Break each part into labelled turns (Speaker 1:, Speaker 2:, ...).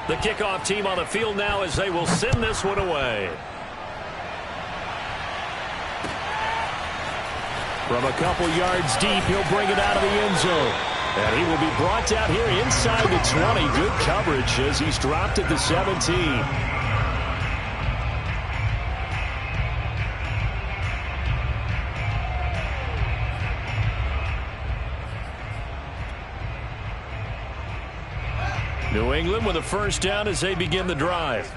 Speaker 1: The kickoff team on the field now as they will send this one away. From a couple yards deep, he'll bring it out of the end zone. And he will be brought down here inside the 20. Good coverage as he's dropped at the 17. New England with a first down as they begin the drive.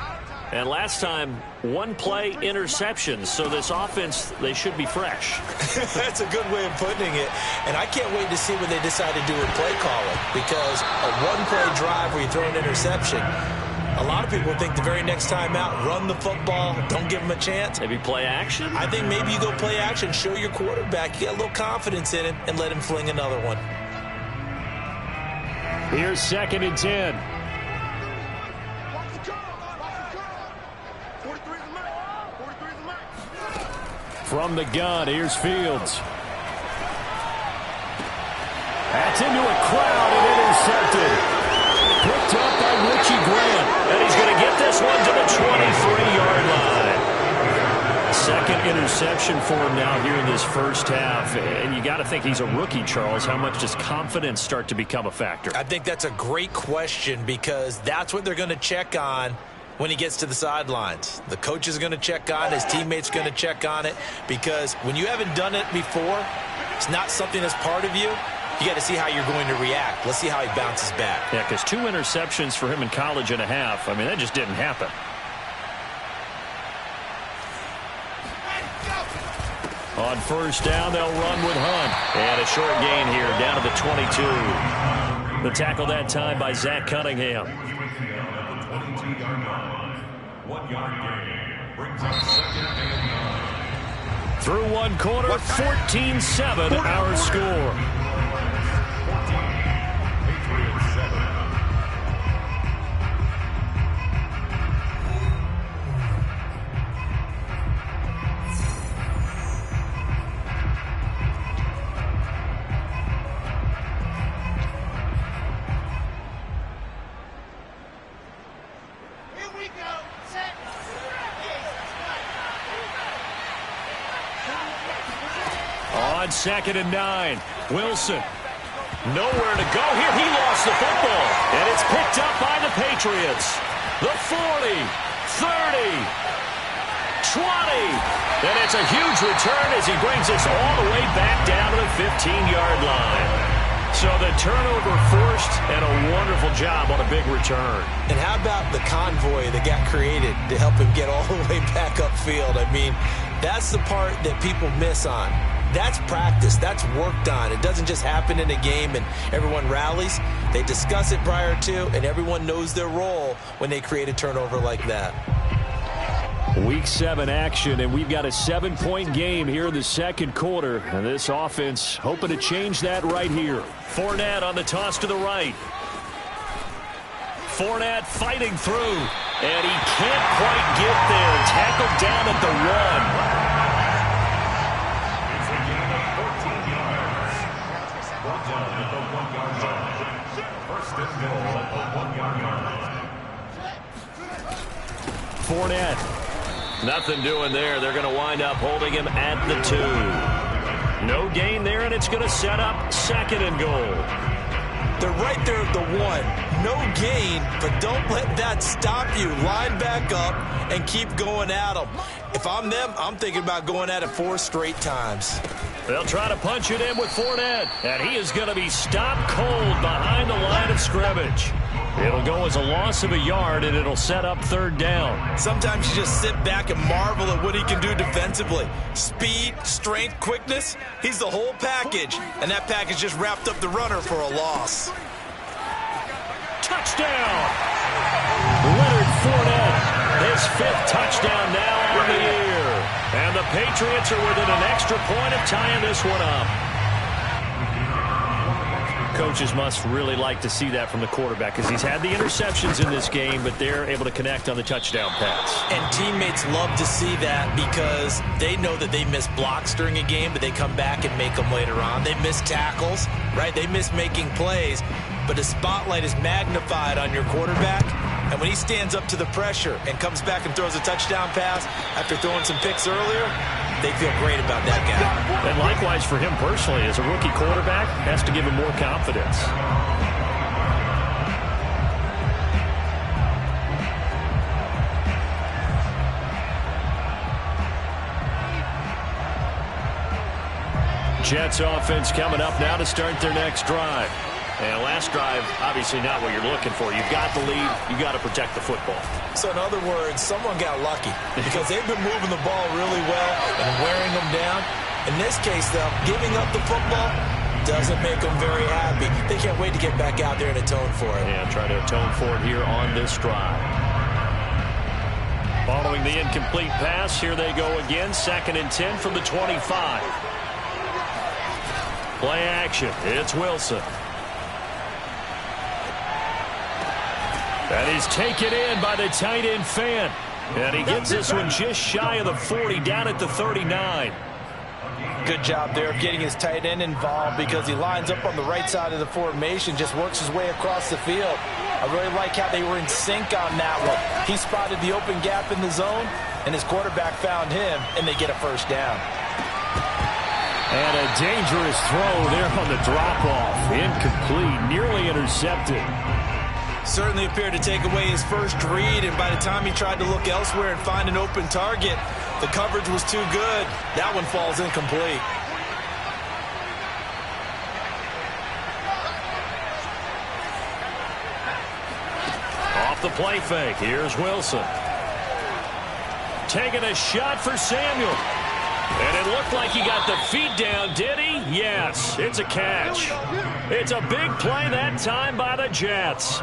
Speaker 1: And last time, one play interceptions. So this offense, they should be fresh.
Speaker 2: That's a good way of putting it. And I can't wait to see what they decide to do with play calling. Because a one-play drive where you throw an interception, a lot of people think the very next time out, run the football, don't give them a chance.
Speaker 1: Maybe play action?
Speaker 2: I think maybe you go play action, show your quarterback, you got a little confidence in him, and let him fling another one.
Speaker 1: Here's 2nd and 10. From the gun, here's Fields. That's into a crowd and intercepted. Picked up by Richie Grant. And he's going to get this one to the 23-yard line. Second interception for him now here in this first half. And you got to think he's a rookie, Charles. How much does confidence start to become a factor?
Speaker 2: I think that's a great question because that's what they're going to check on when he gets to the sidelines. The coach is going to check on it. His teammates are going to check on it because when you haven't done it before, it's not something that's part of you. You got to see how you're going to react. Let's see how he bounces back.
Speaker 1: Yeah, because 2 interceptions for him in college and a half. I mean, that just didn't happen. On first down, they'll run with Hunt. And a short gain here down to the 22. The tackle that time by Zach Cunningham.
Speaker 3: 1-yard gain brings up 2nd and 9.
Speaker 1: Through one quarter, 14-7 our score. On 2nd and 9, Wilson. Nowhere to go here. He lost the football. And it's picked up by the Patriots. The 40, 30, 20. And it's a huge return as he brings us all the way back down to the 15-yard line. So the turnover forced and a wonderful job on a big return.
Speaker 2: And how about the convoy that got created to help him get all the way back upfield? I mean, that's the part that people miss on. That's practice. That's worked on. It doesn't just happen in a game and everyone rallies. They discuss it prior to, and everyone knows their role when they create a turnover like that.
Speaker 1: Week 7 action, and we've got a 7-point game here in the second quarter. And this offense hoping to change that right here. Fournette on the toss to the right. Fournette fighting through, and he can't quite get there. Tackled down at the 1. Fournette, nothing doing there. They're going to wind up holding him at the 2. No gain there, and it's going to set up 2nd and goal.
Speaker 2: They're right there at the 1. No gain, but don't let that stop you. Line back up and keep going at them. If I'm them, I'm thinking about going at it 4 straight times.
Speaker 1: They'll try to punch it in with Fournette, and he is going to be stopped cold behind the line of scrimmage. It'll go as a loss of a yard, and it'll set up 3rd down.
Speaker 2: Sometimes you just sit back and marvel at what he can do defensively. Speed, strength, quickness, he's the whole package. And that package just wrapped up the runner for a loss.
Speaker 1: Touchdown! Leonard Fournette, his 5th touchdown now on the year. And the Patriots are within an extra point of tying this one up. Coaches must really like to see that from the quarterback because he's had the interceptions in this game, but they're able to connect on the touchdown pass.
Speaker 2: And teammates love to see that because they know that they miss blocks during a game, but they come back and make them later on. They miss tackles, right? They miss making plays, but the spotlight is magnified on your quarterback. And when he stands up to the pressure and comes back and throws a touchdown pass after throwing some picks earlier, they feel great about that guy.
Speaker 1: And likewise for him personally, as a rookie quarterback, has to give him more confidence. Jets offense coming up now to start their next drive. And last drive, obviously not what you're looking for. You've got the lead. You've got to protect the football.
Speaker 2: So in other words, someone got lucky because they've been moving the ball really well and wearing them down. In this case, though, giving up the football doesn't make them very happy. They can't wait to get back out there and atone for it.
Speaker 1: Yeah, try to atone for it here on this drive. Following the incomplete pass, here they go again. 2nd and 10 from the 25. Play action. It's Wilson. And he's taken in by the tight end Fan. And he gets this one just shy of the 40, down at the 39.
Speaker 2: Good job there of getting his tight end involved because he lines up on the right side of the formation, just works his way across the field. I really like how they were in sync on that one. He spotted the open gap in the zone, and his quarterback found him, and they get a first down.
Speaker 1: And a dangerous throw there on the drop-off. Incomplete, nearly intercepted.
Speaker 2: Certainly appeared to take away his first read, and by the time he tried to look elsewhere and find an open target, the coverage was too good. That one falls incomplete.
Speaker 1: Off the play fake, here's Wilson. Taking a shot for Samuel. And it looked like he got the feet down, did he? Yes, it's a catch. It's a big play that time by the Jets.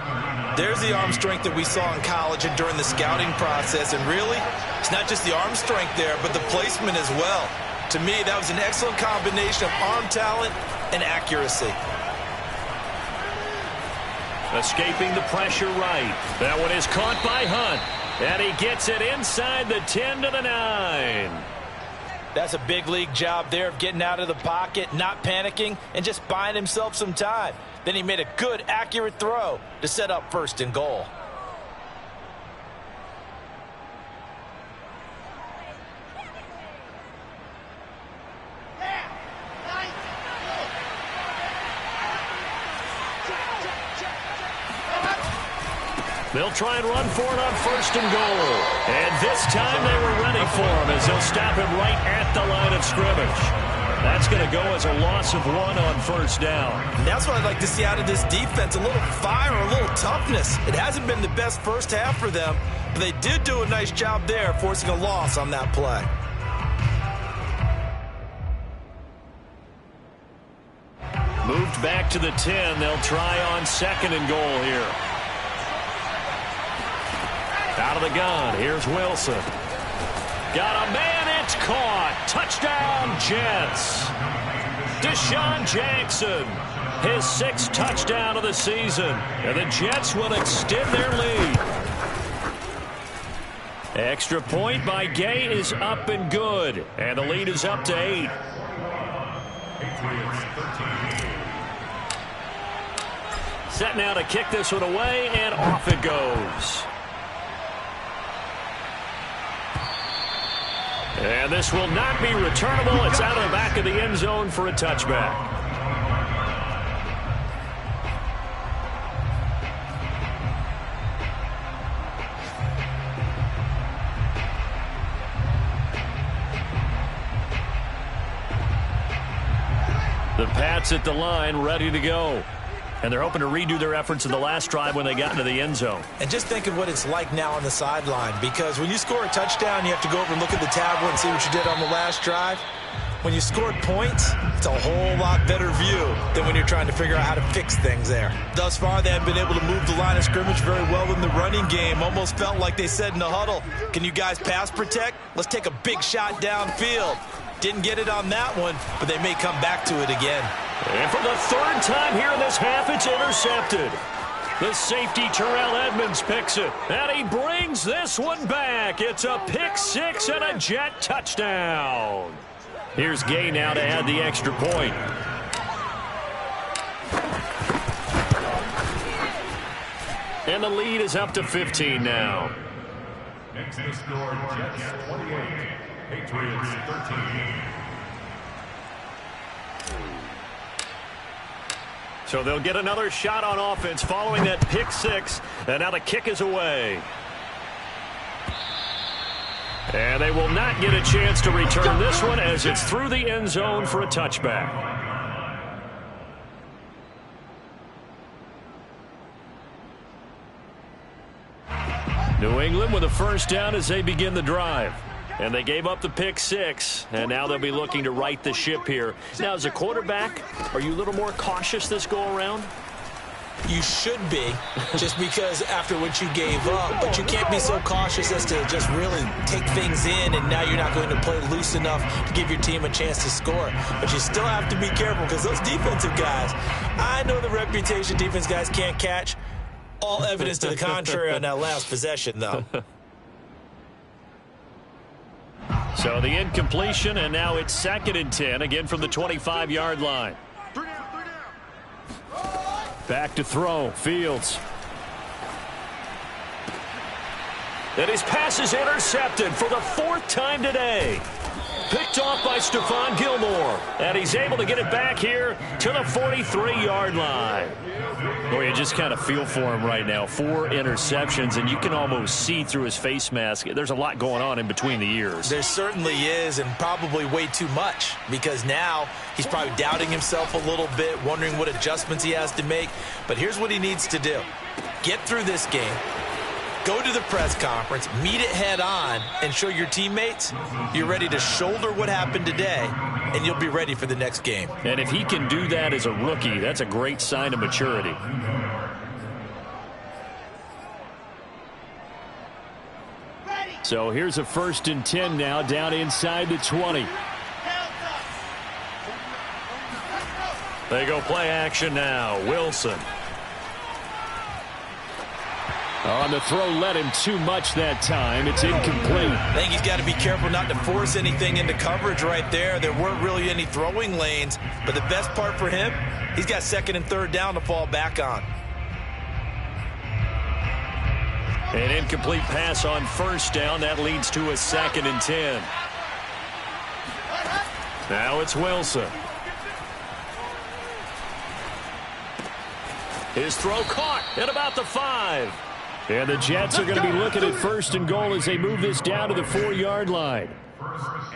Speaker 2: There's the arm strength that we saw in college and during the scouting process. And really, it's not just the arm strength there, but the placement as well. To me, that was an excellent combination of arm talent and accuracy.
Speaker 1: Escaping the pressure right. That one is caught by Hunt. And he gets it inside the 10 to the 9.
Speaker 2: That's a big league job there of getting out of the pocket, not panicking, and just buying himself some time. Then he made a good, accurate throw to set up 1st and goal.
Speaker 1: They'll try and run for it on 1st and goal. And this time they were ready for him as they'll stop him right at the line of scrimmage. That's going to go as a loss of 1 on 1st down.
Speaker 2: And that's what I'd like to see out of this defense, a little fire, a little toughness. It hasn't been the best first half for them, but they did do a nice job there, forcing a loss on that play.
Speaker 1: Moved back to the 10. They'll try on 2nd and goal here. Out of the gun, here's Wilson. Got a man, it's caught. Touchdown, Jets. Deshaun Jackson, his 6th touchdown of the season. And the Jets will extend their lead. Extra point by Gay is up and good. And the lead is up to 8. Set now to kick this one away, and off it goes. And this will not be returnable. It's out of the back of the end zone for a touchback. The Pats at the line, ready to go. And they're hoping to redo their efforts in the last drive when they got into the end zone.
Speaker 2: And just think of what it's like now on the sideline, because when you score a touchdown, you have to go over and look at the tablet and see what you did on the last drive. When you scored points, it's a whole lot better view than when you're trying to figure out how to fix things there. Thus far, they have been able to move the line of scrimmage very well in the running game. Almost felt like they said in the huddle, can you guys pass protect? Let's take a big shot downfield. Didn't get it on that one, but they may come back to it again.
Speaker 1: And for the 3rd time here in this half, it's intercepted. The safety, Terrell Edmonds, picks it. And he brings this one back. It's a pick 6 and a Jet touchdown. Here's Gay now to add the extra point. And the lead is up to 15 now.
Speaker 3: Next to score, Jets 28, Patriots 13.
Speaker 1: So they'll get another shot on offense following that pick six. And now the kick is away. And they will not get a chance to return this one as it's through the end zone for a touchback. New England with a first down as they begin the drive. And they gave up the pick six, and now they'll be looking to right the ship here. Now, as a quarterback, are you a little more cautious this go-around?
Speaker 2: You should be, just because after what you gave up, but you can't be so cautious as to just really take things in, and now you're not going to play loose enough to give your team a chance to score. But you still have to be careful because those defensive guys, I know the reputation defense guys can't catch. All evidence to the contrary on that last possession, though.
Speaker 1: So the incompletion, and now it's 2nd and 10, again from the 25-yard line. Back to throw, Fields. And his pass is intercepted for the 4th time today. Picked off by Stephon Gilmore. And he's able to get it back here to the 43-yard line. Boy, you just kind of feel for him right now. 4 interceptions, and you can almost see through his face mask. There's a lot going on in between the ears.
Speaker 2: There certainly is, and probably way too much, because now he's probably doubting himself a little bit, wondering what adjustments he has to make. But here's what he needs to do. Get through this game. Go to the press conference, meet it head on, and show your teammates you're ready to shoulder what happened today, and you'll be ready for the next game.
Speaker 1: And if he can do that as a rookie, that's a great sign of maturity. So here's a 1st and 10 now, down inside the 20. They go play action now. Wilson. On the throw, led him too much that time. It's incomplete.
Speaker 2: I think he's got to be careful not to force anything into coverage right there. There weren't really any throwing lanes, but the best part for him, he's got 2nd and 3rd down to fall back on.
Speaker 1: An incomplete pass on 1st down. That leads to a 2nd and 10. Now it's Wilson. His throw caught at about the 5. And the Jets are going to be looking at 1st and goal as they move this down to the 4-yard line.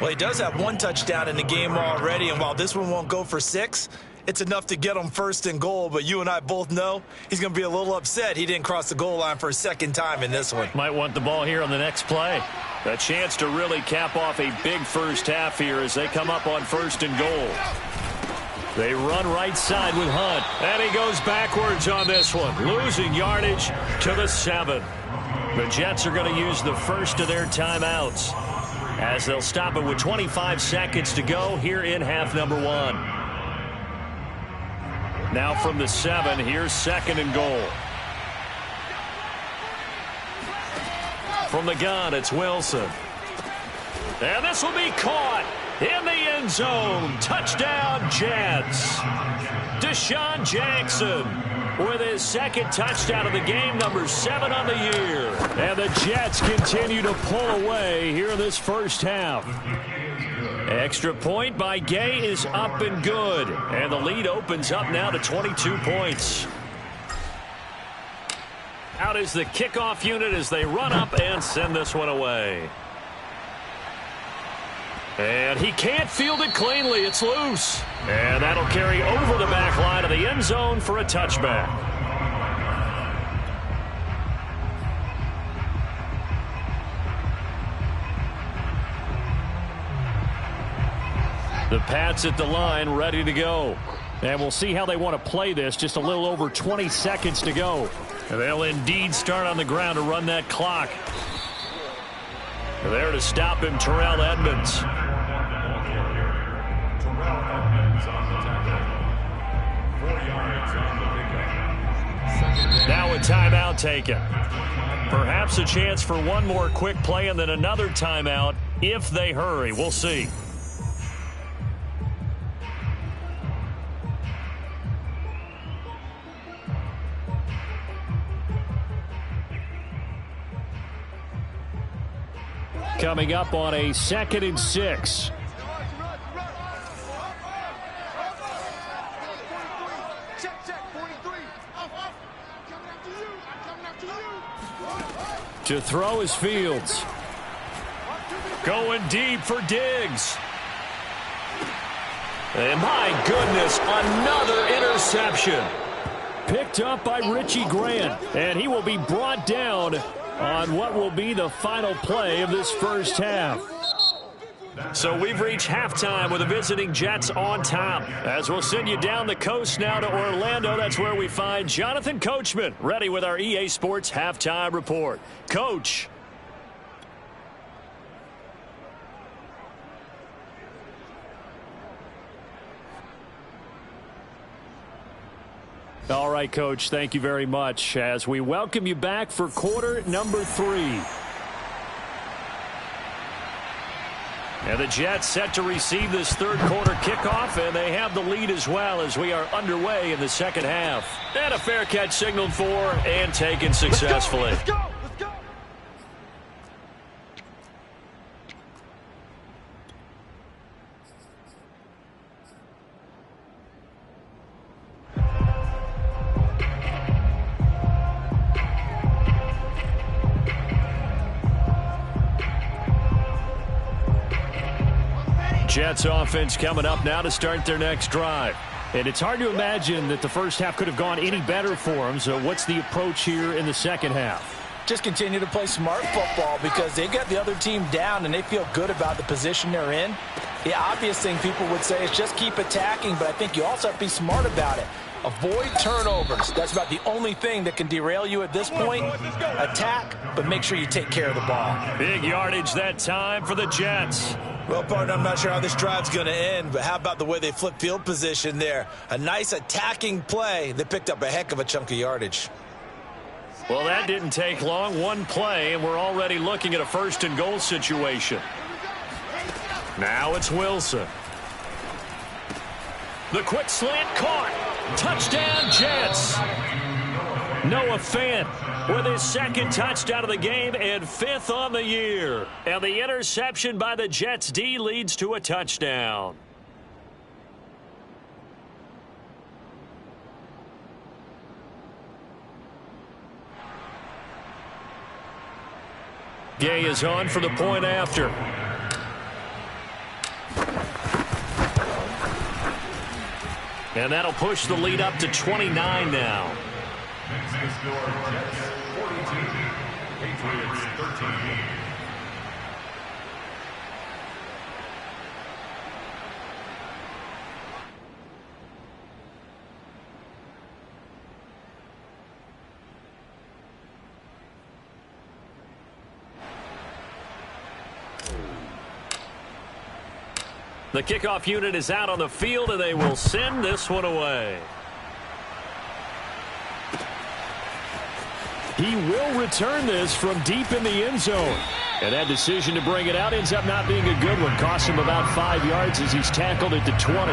Speaker 2: Well, he does have 1 touchdown in the game already, and while this one won't go for 6, it's enough to get him 1st and goal. But you and I both know he's going to be a little upset he didn't cross the goal line for a 2nd time in this one.
Speaker 1: Might want the ball here on the next play. A chance to really cap off a big first half here as they come up on 1st and goal. They run right side with Hunt, and he goes backwards on this one, losing yardage to the 7. The Jets are going to use the first of their timeouts as they'll stop it with 25 seconds to go here in half number 1. Now from the 7, here's 2nd and goal. From the gun, it's Wilson. And this will be caught in the end zone. Touchdown, Jets. Deshaun Jackson with his 2nd touchdown of the game, number 7 on the year. And the Jets continue to pull away here in this first half. Extra point by Gay is up and good. And the lead opens up now to 22 points. Out is the kickoff unit as they run up and send this one away. And he can't field it cleanly. It's loose. And that'll carry over the back line of the end zone for a touchback. The Pats at the line, ready to go. And we'll see how they want to play this. Just a little over 20 seconds to go. And they'll indeed start on the ground to run that clock. There to stop him, Terrell Edmonds. Now a timeout taken. Perhaps a chance for one more quick play and then another timeout if they hurry. We'll see. Coming up on a 2nd and 6. To throw is Fields. Going deep for Diggs. And my goodness, another interception. Picked up by Richie Grant. And he will be brought down on what will be the final play of this first half. So we've reached halftime with the visiting Jets on top. As we'll send you down the coast now to Orlando, that's where we find Jonathan Coachman, ready with our EA Sports halftime report. Coach. All right, Coach, thank you very much as we welcome you back for quarter number 3. And the Jets set to receive this third quarter kickoff, and they have the lead as well as we are underway in the second half. And a fair catch signaled for and taken successfully.
Speaker 4: Let's go! Let's go!
Speaker 1: Jets offense coming up now to start their next drive. And it's hard to imagine that the first half could have gone any better for them. So what's the approach here in the second half?
Speaker 2: Just continue to play smart football because they got the other team down and they feel good about the position they're in. The obvious thing people would say is just keep attacking, but I think you also have to be smart about it. Avoid turnovers. That's about the only thing that can derail you at this point. Attack, but make sure you take care of the ball.
Speaker 1: Big yardage that time for the Jets.
Speaker 2: Well, partner, I'm not sure how this drive's going to end, but how about the way they flip field position there? A nice attacking play. They picked up a heck of a chunk of yardage.
Speaker 1: Well, that didn't take long. One play, and we're already looking at a 1st and goal situation. Now it's Wilson. The quick slant caught. Touchdown, Jets. Noah Fant with his 2nd touchdown of the game and 5th on the year. And the interception by the Jets D leads to a touchdown. Gay is on for the point after. And that'll push the lead up to 29 now.
Speaker 3: Next score, Jets 42, Patriots 13.
Speaker 1: The kickoff unit is out on the field, and they will send this one away. He will return this from deep in the end zone. And that decision to bring it out ends up not being a good one. Cost him about 5 yards as he's tackled at the 20.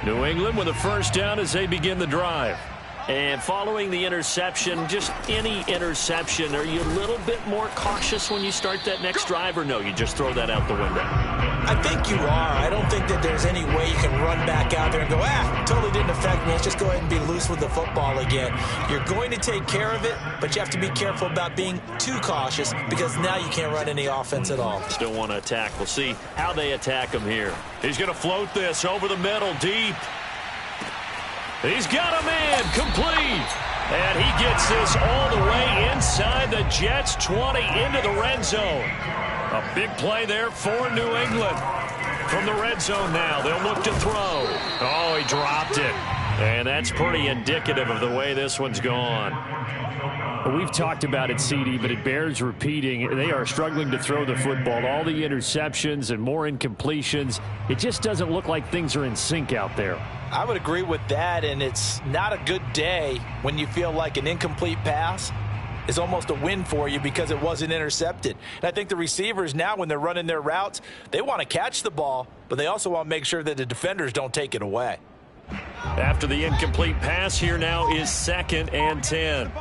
Speaker 1: New England with a 1st down as they begin the drive. And following the interception, just any interception, are you a little bit more cautious when you start that next drive, or no, you just throw that out the window?
Speaker 2: I think you are. I don't think that there's any way you can run back out there and go, totally didn't affect me. Let's just go ahead and be loose with the football again. You're going to take care of it, but you have to be careful about being too cautious because now you can't run any offense at all.
Speaker 1: Still want to attack. We'll see how they attack him here. He's going to float this over the middle, deep. He's got a man, complete. And he gets this all the way inside the Jets' 20 into the red zone. A big play there for New England. From the red zone now, they'll look to throw. Oh, he dropped it. And that's pretty indicative of the way this one's gone. Well, we've talked about it, CD, but it bears repeating. They are struggling to throw the football. All the interceptions and more incompletions. It just doesn't look like things are in sync out there.
Speaker 2: I would agree with that, and it's not a good day when you feel like an incomplete pass is almost a win for you because it wasn't intercepted. And I think the receivers now, when they're running their routes, they want to catch the ball, but they also want to make sure that the defenders don't take it away.
Speaker 1: After the incomplete pass, here now is 2nd and 10.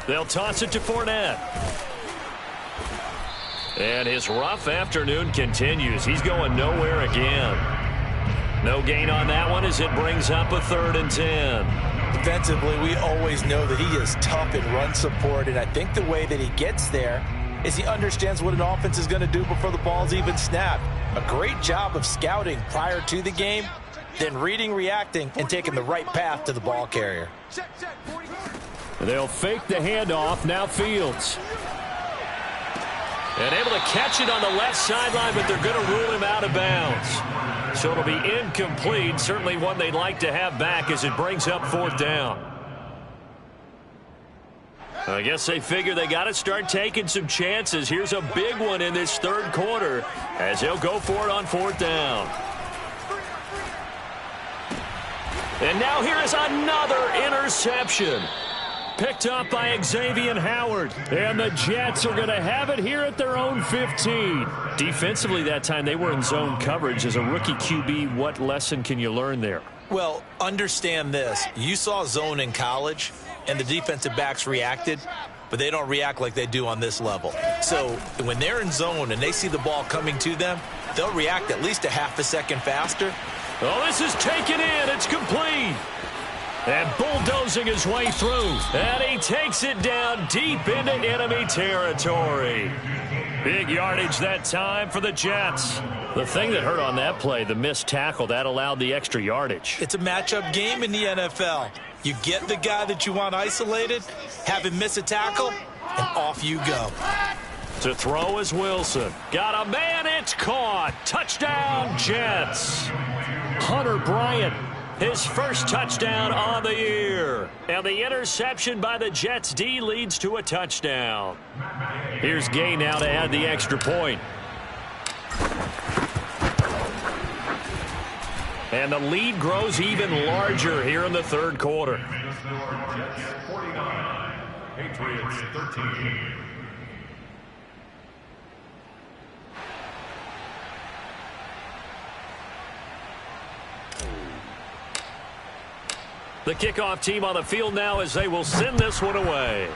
Speaker 1: They'll toss it to Fournette. And his rough afternoon continues. He's going nowhere again. No gain on that one as it brings up a 3rd and 10.
Speaker 2: Defensively, we always know that he is tough in run support, and I think the way that he gets there is he understands what an offense is going to do before the ball's even snapped. A great job of scouting prior to the game, then reading, reacting, and taking the right path to the ball carrier.
Speaker 1: They'll fake the handoff. Now Fields. And able to catch it on the left sideline, but they're going to rule him out of bounds. So it'll be incomplete. Certainly one they'd like to have back as it brings up 4th down. I guess they figure they got to start taking some chances. Here's a big one in this 3rd quarter as they'll go for it on 4th down. And now here is another interception. Picked up by Xavier Howard. And the Jets are going to have it here at their own 15. Defensively that time, they were in zone coverage. As a rookie QB, what lesson can you learn there?
Speaker 2: Well, understand this. You saw zone in college, and the defensive backs reacted, but they don't react like they do on this level. So when they're in zone and they see the ball coming to them, they'll react at least a half a second faster.
Speaker 1: Oh, this is taken in. It's complete. And bulldozing his way through. And he takes it down deep into enemy territory. Big yardage that time for the Jets. The thing that hurt on that play, the missed tackle, that allowed the extra yardage.
Speaker 2: It's a matchup game in the NFL. You get the guy that you want isolated, have him miss a tackle, and off you go.
Speaker 1: To throw is Wilson. Got a man, it's caught. Touchdown, Jets. Hunter Bryant. His first touchdown on the year. And the interception by the Jets D leads to a touchdown. Here's Gay now to add the extra point. And the lead grows even larger here in the 3rd quarter.
Speaker 3: Jets 49, Patriots 13.
Speaker 1: The kickoff team on the field now as they will send this one away.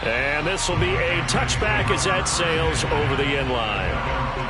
Speaker 1: And this will be a touchback as that sails over the end line.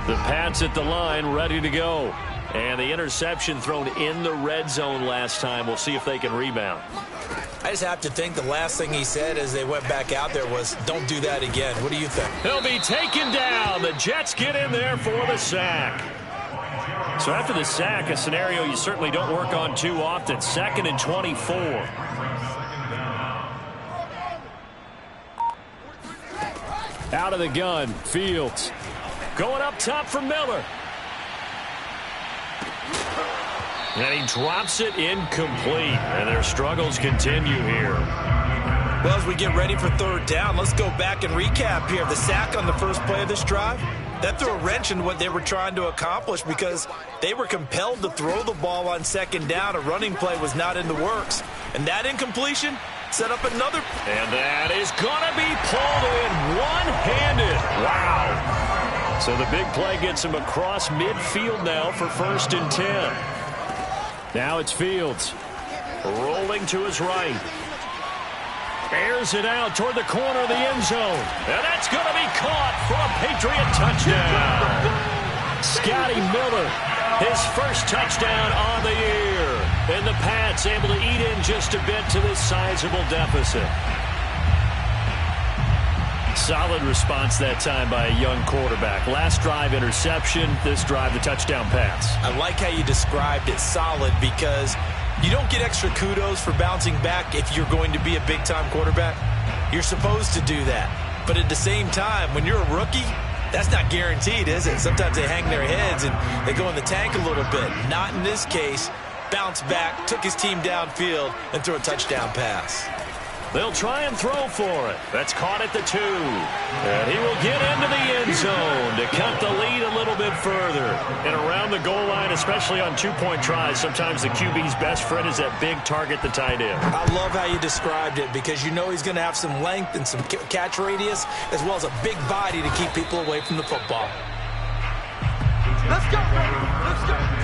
Speaker 1: The Pats at the line, ready to go. And the interception thrown in the red zone last time. We'll see if they can rebound.
Speaker 2: I just have to think the last thing he said as they went back out there was, don't do that again. What do you think?
Speaker 1: He'll be taken down. The Jets get in there for the sack. So after the sack, a scenario you certainly don't work on too often. 2nd and 24. Out of the gun, Fields. Going up top for Miller. And he drops it incomplete. And their struggles continue here.
Speaker 2: Well, as we get ready for third down, let's go back and recap here. The sack on the first play of this drive, that threw a wrench in what they were trying to accomplish because they were compelled to throw the ball on second down. A running play was not in the works. And that incompletion set up another.
Speaker 1: And that is going to be pulled in one-handed. Wow. So the big play gets him across midfield now for 1st and 10. Now it's Fields. Rolling to his right. Airs it out toward the corner of the end zone. And that's going to be caught for a Patriot touchdown. Scotty Miller, his first touchdown on the year. And the Pats able to eat in just a bit to this sizable deficit. Solid response that time by a young quarterback. Last drive, interception. This drive, the touchdown pass.
Speaker 2: I like how you described it, solid, because you don't get extra kudos for bouncing back if you're going to be a big-time quarterback. You're supposed to do that. But at the same time, when you're a rookie, that's not guaranteed, is it? Sometimes they hang their heads and they go in the tank a little bit. Not in this case. Bounced back, took his team downfield, and threw a touchdown pass.
Speaker 1: They'll try and throw for it. That's caught at the 2. And he will get into the end zone to cut the lead a little bit further. And around the goal line, especially on two-point tries, sometimes the QB's best friend is that big target, the tight end.
Speaker 2: I love how you described it because you know he's going to have some length and some catch radius as well as a big body to keep people away from the football.
Speaker 4: Let's go, baby. Let's go.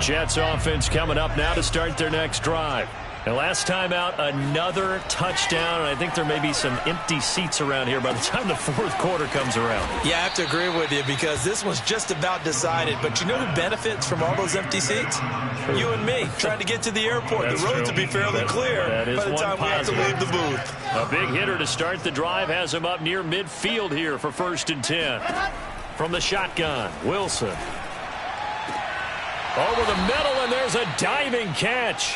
Speaker 1: Jets offense coming up now to start their next drive. And last time out, another touchdown. And I think there may be some empty seats around here by the time the fourth quarter comes around.
Speaker 2: Yeah, I have to agree with you because this one's just about decided. But you know who benefits from all those empty seats? You and me, trying to get to the airport.
Speaker 1: That's
Speaker 2: the roads
Speaker 1: true.
Speaker 2: will be fairly clear by the time we have to leave the booth.
Speaker 1: A big hitter to start the drive has him up near midfield here for 1st and 10. From the shotgun, Wilson. Over the middle, and there's a diving catch.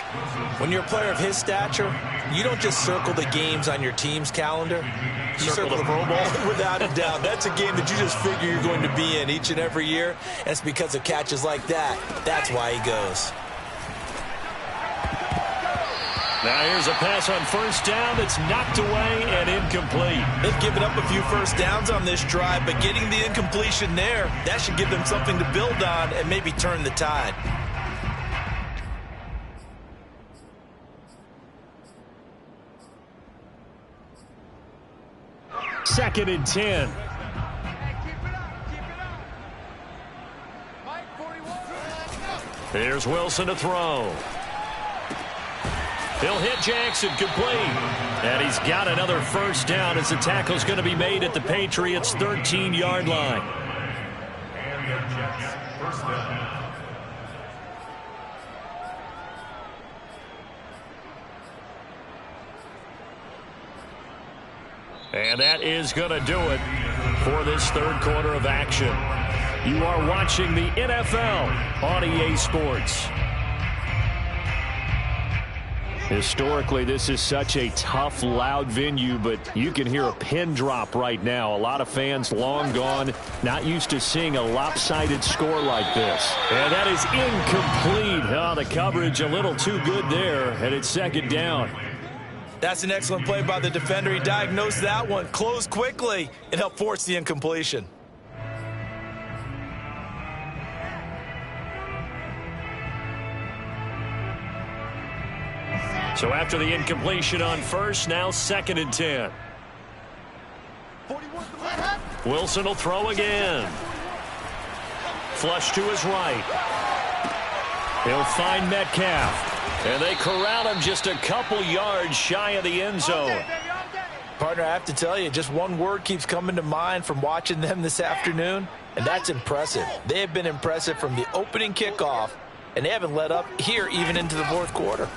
Speaker 2: When you're a player of his stature, you don't just circle the games on your team's calendar. You circle the Pro Bowl without a doubt. That's a game that you just figure you're going to be in each and every year. And it's because of catches like that. That's why he goes.
Speaker 1: Now here's a pass on 1st down that's knocked away and incomplete.
Speaker 2: They've given up a few first downs on this drive, but getting the incompletion there, that should give them something to build on and maybe turn the tide.
Speaker 1: Second and 10. Here's Wilson to throw. He'll hit Jackson complete. And he's got another first down as the tackle's going to be made at the Patriots' 13-yard line.
Speaker 3: And the Jets first down.
Speaker 1: And that is going to do it for this third quarter of action. You are watching the NFL on EA Sports. Historically, this is such a tough, loud venue, but you can hear a pin drop right now. A lot of fans long gone, not used to seeing a lopsided score like this. And that is incomplete. Oh, the coverage a little too good there, and it's 2nd down.
Speaker 2: That's an excellent play by the defender. He diagnosed that one, closed quickly, and helped force the incompletion.
Speaker 1: So after the incompletion on 1st, now 2nd and 10. Wilson will throw again. Flush to his right. He'll find Metcalf. And they corral him just a couple yards shy of the end zone.
Speaker 2: Partner, I have to tell you, just one word keeps coming to mind from watching them this afternoon, and that's impressive. They have been impressive from the opening kickoff, and they haven't let up here even into the fourth quarter.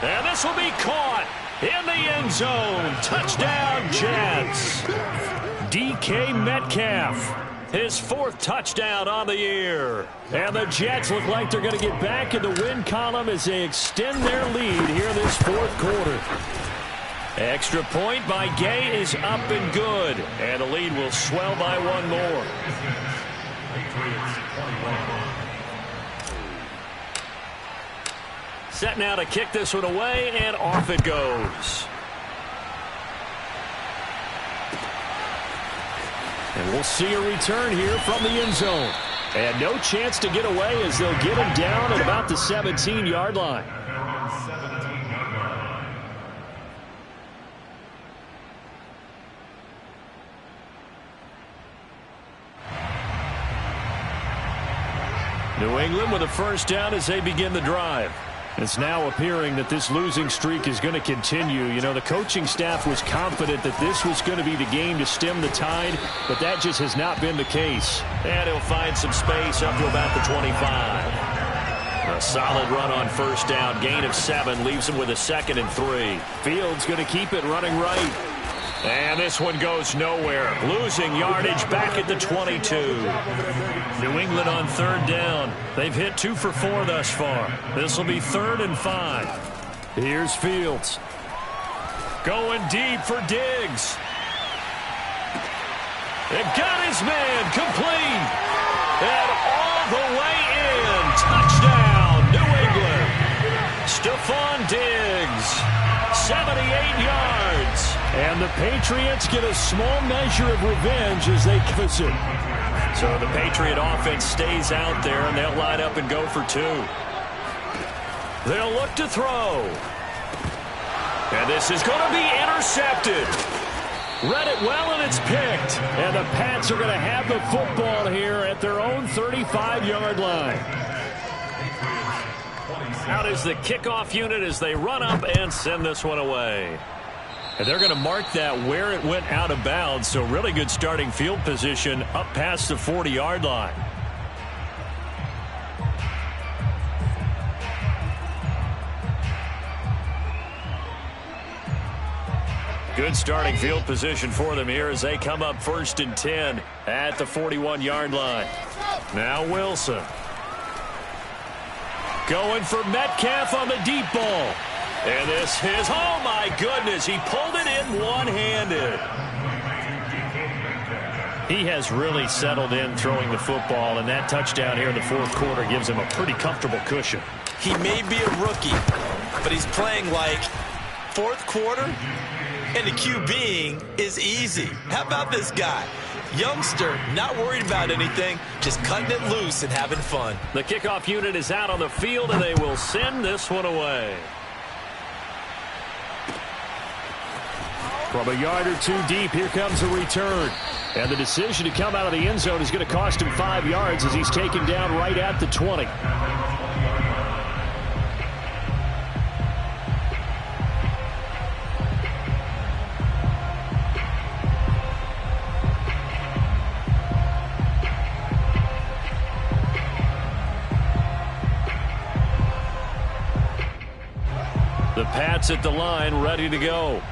Speaker 1: And this will be caught in the end zone. Touchdown, Jets. DK Metcalf. His 4th touchdown on the year. And the Jets look like they're going to get back in the win column as they extend their lead here this 4th quarter. Extra point by Gay is up and good. And the lead will swell by 1 more. Set now to kick this one away, and off it goes. And we'll see a return here from the end zone. And no chance to get away as they'll get him down at about the 17-yard line. New England with a first down as they begin the drive. It's now appearing that this losing streak is going to continue. You know, the coaching staff was confident that this was going to be the game to stem the tide, but that just has not been the case. And he'll find some space up to about the 25. A solid run on first down. Gain of 7 leaves him with a 2nd and 3. Fields going to keep it running right. And this one goes nowhere. Losing yardage back at the 22. New England on 3rd down. They've hit 2 for 4 thus far. This will be 3rd and 5. Here's Fields. Going deep for Diggs. They've got his man complete. And all the way in. Touchdown, New England. Stephon Diggs. 78 yards. And the Patriots get a small measure of revenge as they visit. So the Patriot offense stays out there, and they'll line up and go for 2. They'll look to throw. And this is going to be intercepted. Read it well, and it's picked. And the Pats are going to have the football here at their own 35-yard line. Out is the kickoff unit as they run up and send this one away. And they're going to mark that where it went out of bounds, so really good starting field position up past the 40-yard line. Good starting field position for them here as they come up 1st and 10 at the 41-yard line. Now Wilson. Going for Metcalf on the deep ball. And this is, oh my goodness, he pulled it in one-handed. He has really settled in throwing the football, and that touchdown here in the 4th quarter gives him a pretty comfortable cushion.
Speaker 2: He may be a rookie, but he's playing like 4th quarter, and the QBing is easy. How about this guy? Youngster, not worried about anything, just cutting it loose and having fun.
Speaker 1: The kickoff unit is out on the field, and they will send this one away. From a yard or 2 deep, here comes a return. And the decision to come out of the end zone is going to cost him 5 yards as he's taken down right at the 20. The Pats at the line, ready to go.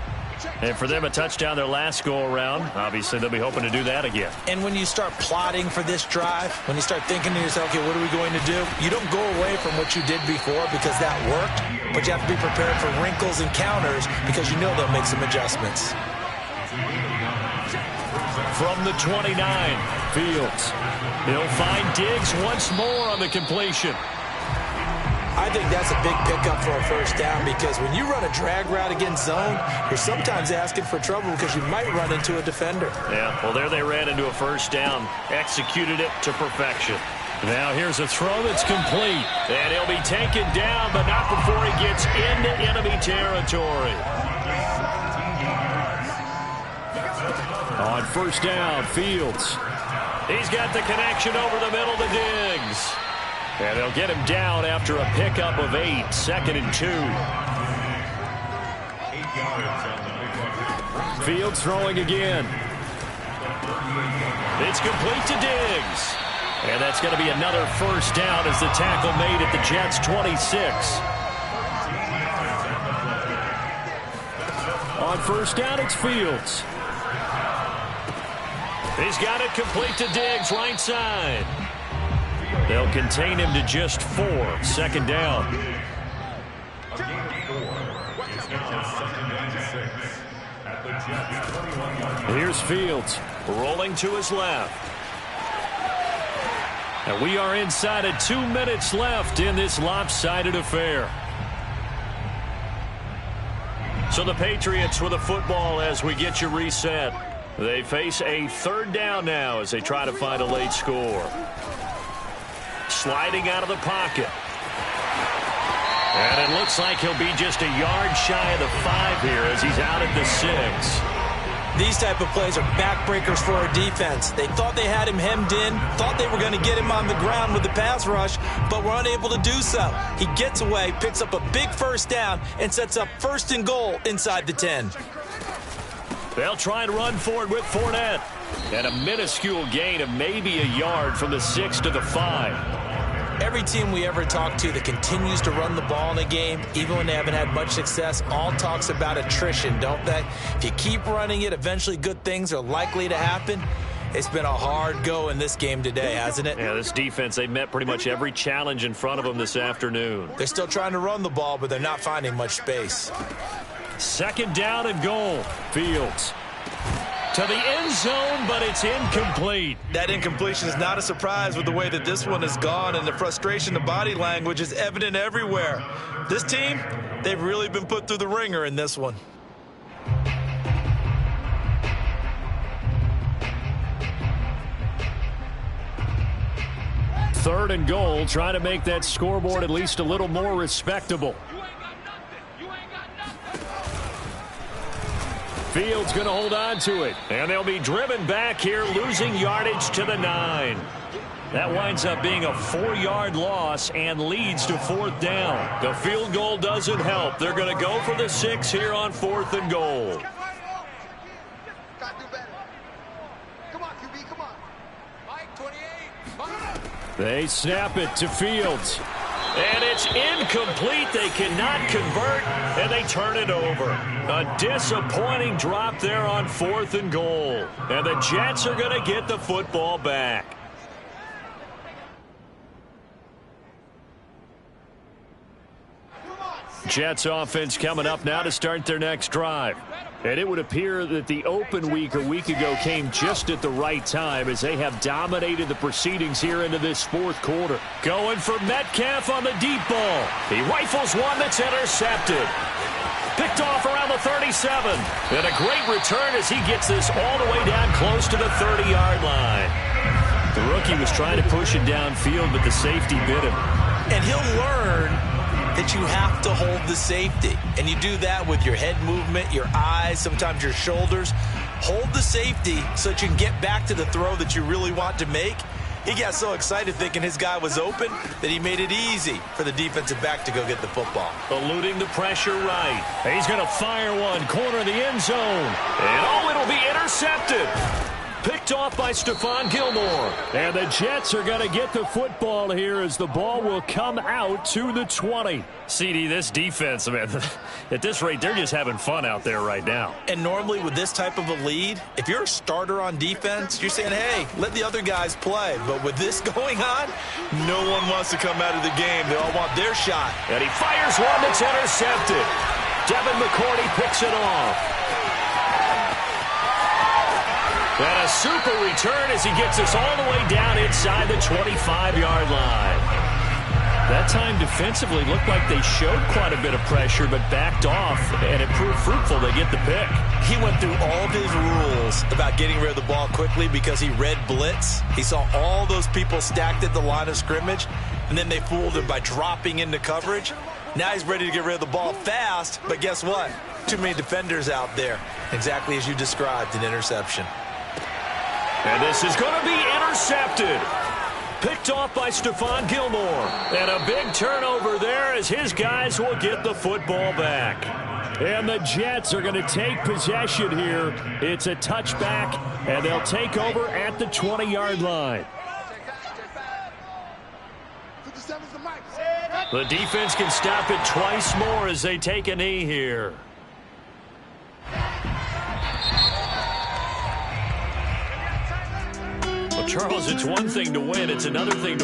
Speaker 1: And for them, a touchdown their last go-around. Obviously, they'll be hoping to do that again.
Speaker 2: And when you start plotting for this drive, when you start thinking to yourself, okay, what are we going to do? You don't go away from what you did before because that worked, but you have to be prepared for wrinkles and counters because you know they'll make some adjustments.
Speaker 1: From the 29, Fields. He'll find Diggs once more on the completion.
Speaker 2: I think that's a big pickup for a first down because when you run a drag route against zone, you're sometimes asking for trouble because you might run into a defender.
Speaker 1: Yeah, well, there they ran into a first down. Executed it to perfection. Now here's a throw that's complete. And he'll be taken down, but not before he gets into enemy territory. On first down, Fields. He's got the connection over the middle to Diggs. And they'll get him down after a pickup of 8, 2nd and 2. Fields throwing again. It's complete to Diggs. And that's going to be another first down as the tackle made at the Jets' 26. On first down, it's Fields. He's got it complete to Diggs, right side. They'll contain him to just 4. 2nd down. Here's Fields rolling to his left. And we are inside of 2 minutes left in this lopsided affair. So the Patriots with the football as we get you reset. They face a 3rd down now as they try to find a late score. Sliding out of the pocket. And it looks like he'll be just a yard shy of the 5 here as he's out at the 6.
Speaker 2: These type of plays are backbreakers for our defense. They thought they had him hemmed in, thought they were going to get him on the ground with the pass rush, but were unable to do so. He gets away, picks up a big 1st down, and sets up 1st and goal inside the 10.
Speaker 1: They'll try and run for it with Fournette. And a minuscule gain of maybe a yard from the 6 to the 5.
Speaker 2: Every team we ever talk to that continues to run the ball in a game, even when they haven't had much success, all talks about attrition, don't they? If you keep running it, eventually good things are likely to happen. It's been a hard go in this game today, hasn't it?
Speaker 1: Yeah, this defense, they met pretty much every challenge in front of them this afternoon.
Speaker 2: They're still trying to run the ball, but they're not finding much space.
Speaker 1: 2nd down and goal. Fields to the end zone, but it's incomplete.
Speaker 2: That incompletion is not a surprise with the way that this one has gone, and the frustration, the body language is evident everywhere. This team, they've really been put through the ringer in this one.
Speaker 1: Third and goal, trying to make that scoreboard at least a little more respectable. Fields going to hold on to it. And they'll be driven back here, losing yardage to the 9. That winds up being a 4-yard loss and leads to 4th down. The field goal doesn't help. They're going to go for the 6 here on 4th and goal. They snap it to Fields. And it's incomplete. They cannot convert, and they turn it over. A disappointing drop there on 4th and goal. And the Jets are going to get the football back. Jets offense coming up now to start their next drive. And it would appear that the open week a week ago came just at the right time as they have dominated the proceedings here into this 4th quarter. Going for Metcalf on the deep ball. He rifles one that's intercepted. Picked off around the 37. And a great return as he gets this all the way down close to the 30-yard line. The rookie was trying to push it downfield, but the safety bit him.
Speaker 2: And he'll learn that you have to hold the safety. And you do that with your head movement, your eyes, sometimes your shoulders. Hold the safety so that you can get back to the throw that you really want to make. He got so excited thinking his guy was open that he made it easy for the defensive back to go get the football.
Speaker 1: Eluding the pressure right. He's going to fire one, corner of the end zone. And oh, it'll be intercepted. Picked off by Stephon Gilmore. And the Jets are going to get the football here as the ball will come out to the 20. CD, this defense, man, at this rate, they're just having fun out there right now.
Speaker 2: And normally with this type of a lead, if you're a starter on defense, you're saying, hey, let the other guys play. But with this going on, no one wants to come out of the game. They all want their shot.
Speaker 1: And he fires one that's intercepted. Devin McCourty picks it off. And a super return as he gets us all the way down inside the 25-yard line. That time defensively looked like they showed quite a bit of pressure but backed off, and it proved fruitful. They get the pick.
Speaker 2: He went through all of his rules about getting rid of the ball quickly because he read blitz. He saw all those people stacked at the line of scrimmage, and then they fooled him by dropping into coverage. Now he's ready to get rid of the ball fast, but guess what? Too many defenders out there. Exactly as you described, an interception.
Speaker 1: And this is going to be intercepted. Picked off by Stephon Gilmore. And a big turnover there as his guys will get the football back. And the Jets are going to take possession here. It's a touchback, and they'll take over at the 20-yard line. The defense can stop it twice more as they take a knee here. Charles, it's one thing to win. It's another thing to